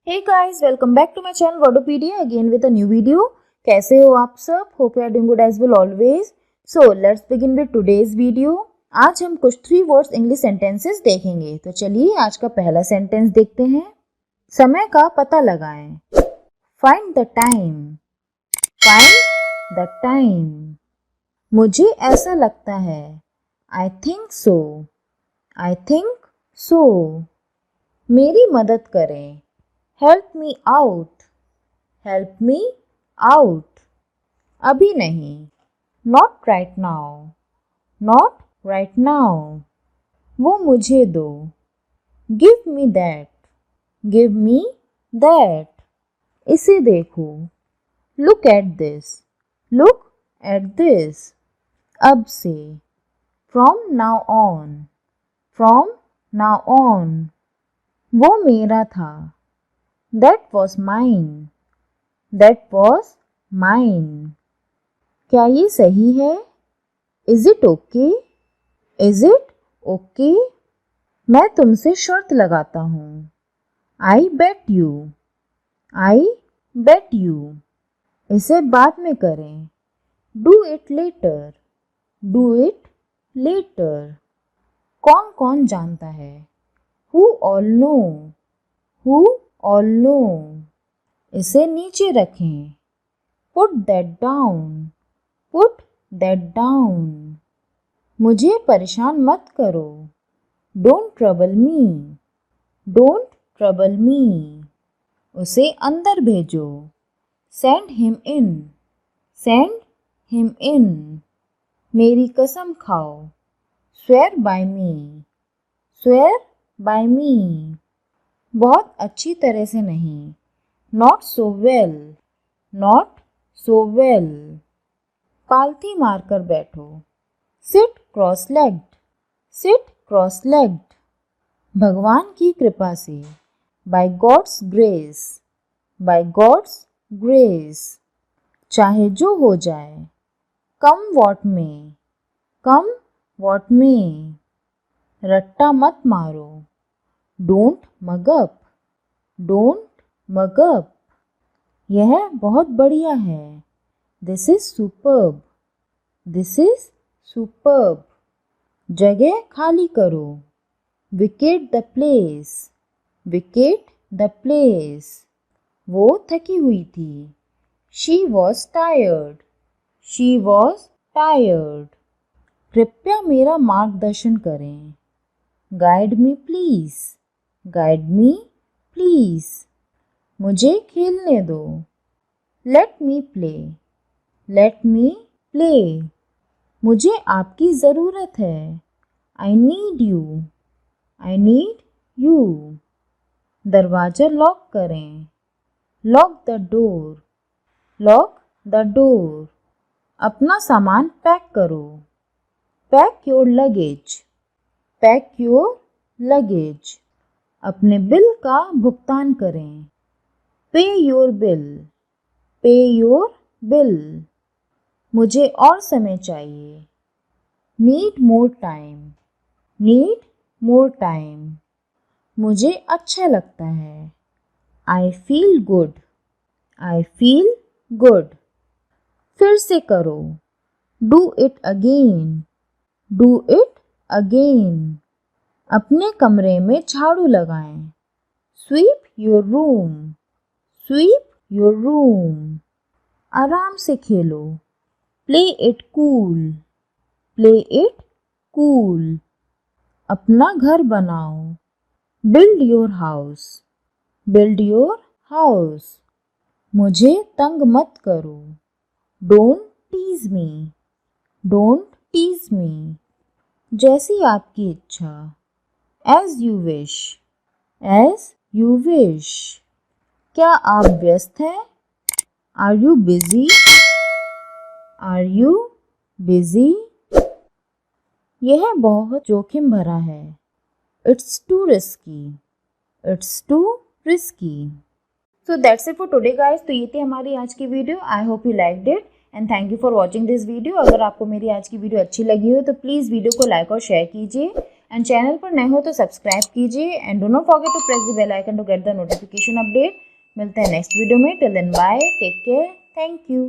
Hey guys, welcome back to my channel Word-o-Pedia again with a new video. कैसे हो आप सब? Hope you are doing good as well always. So let's begin with today's video. आज हम कुछ 3 words English sentences देखेंगे. तो चलिए आज का पहला सेंटेंस देखते हैं. समय का पता लगाएं. Find the time. Find the time. मुझे ऐसा लगता है. I think so. I think so. मेरी मदद करें. Help me out. Help me out. अभी नहीं. Not right now. Not right now. वो मुझे दो. Give me that. Give me that. इसे देखो. Look at this. Look at this. अब से. From now on. From now on. वो मेरा था. That was mine. That was mine. क्या ये सही है? Is it okay? Is it okay? मैं तुमसे शर्त लगाता हूँ. I bet you. I bet you. इसे बाद में करें. Do it later. Do it later. कौन कौन जानता है? Who all know? Who all know. इसे नीचे रखें. Put that down. Put that down. मुझे परेशान मत करो. Don't trouble me. Don't trouble me. उसे अंदर भेजो. Send him in. Send him in. मेरी कसम खाओ. Swear by me. Swear by me. बहुत अच्छी तरह से नहीं. Not so well. Not so well. पालथी मारकर बैठो. Sit cross-legged. Sit cross-legged. भगवान की कृपा से. By God's grace. By God's grace. चाहे जो हो जाए. Come what may. Come what may. रट्टा मत मारो. Don't mug up. Don't mug up. यह बहुत बढ़िया है. This is superb. This is superb. जगह खाली करो. Vacate the place. Vacate the place. वो थकी हुई थी. She was tired. She was tired. कृपया मेरा मार्गदर्शन करें. Guide me please. Guide me please. मुझे खेलने दो. Let me play. Let me play. मुझे आपकी ज़रूरत है. I need you. I need you. दरवाज़ा लॉक करें. Lock the door. Lock the door. अपना सामान पैक करो. Pack your luggage. Pack your luggage. अपने बिल का भुगतान करें. Pay your bill. Pay your bill. मुझे और समय चाहिए. Need more time. Need more time. मुझे अच्छा लगता है. I feel good. I feel good. फिर से करो. Do it again. Do it again. अपने कमरे में झाड़ू लगाएं. Sweep your room. Sweep your room. आराम से खेलो. Play it cool. Play it cool. अपना घर बनाओ. Build your house. Build your house. मुझे तंग मत करो. Don't tease me. Don't tease me. जैसी आपकी इच्छा. As you wish. As you wish. क्या आप व्यस्त हैं? Are you busy? Are you busy? यह बहुत जोखिम भरा है. It's too risky. It's too risky. So that's it for today guys. तो ये थी हमारी आज की video. I hope you liked it. And thank you for watching this video. अगर आपको मेरी आज की वीडियो अच्छी लगी हो तो प्लीज़ वीडियो को लाइक और शेयर कीजिए. एंड चैनल पर नए हो तो सब्सक्राइब कीजिए and do not forget to press the bell icon to get the notification update. मिलते हैं नेक्स्ट वीडियो में। Till then bye, take care, thank you.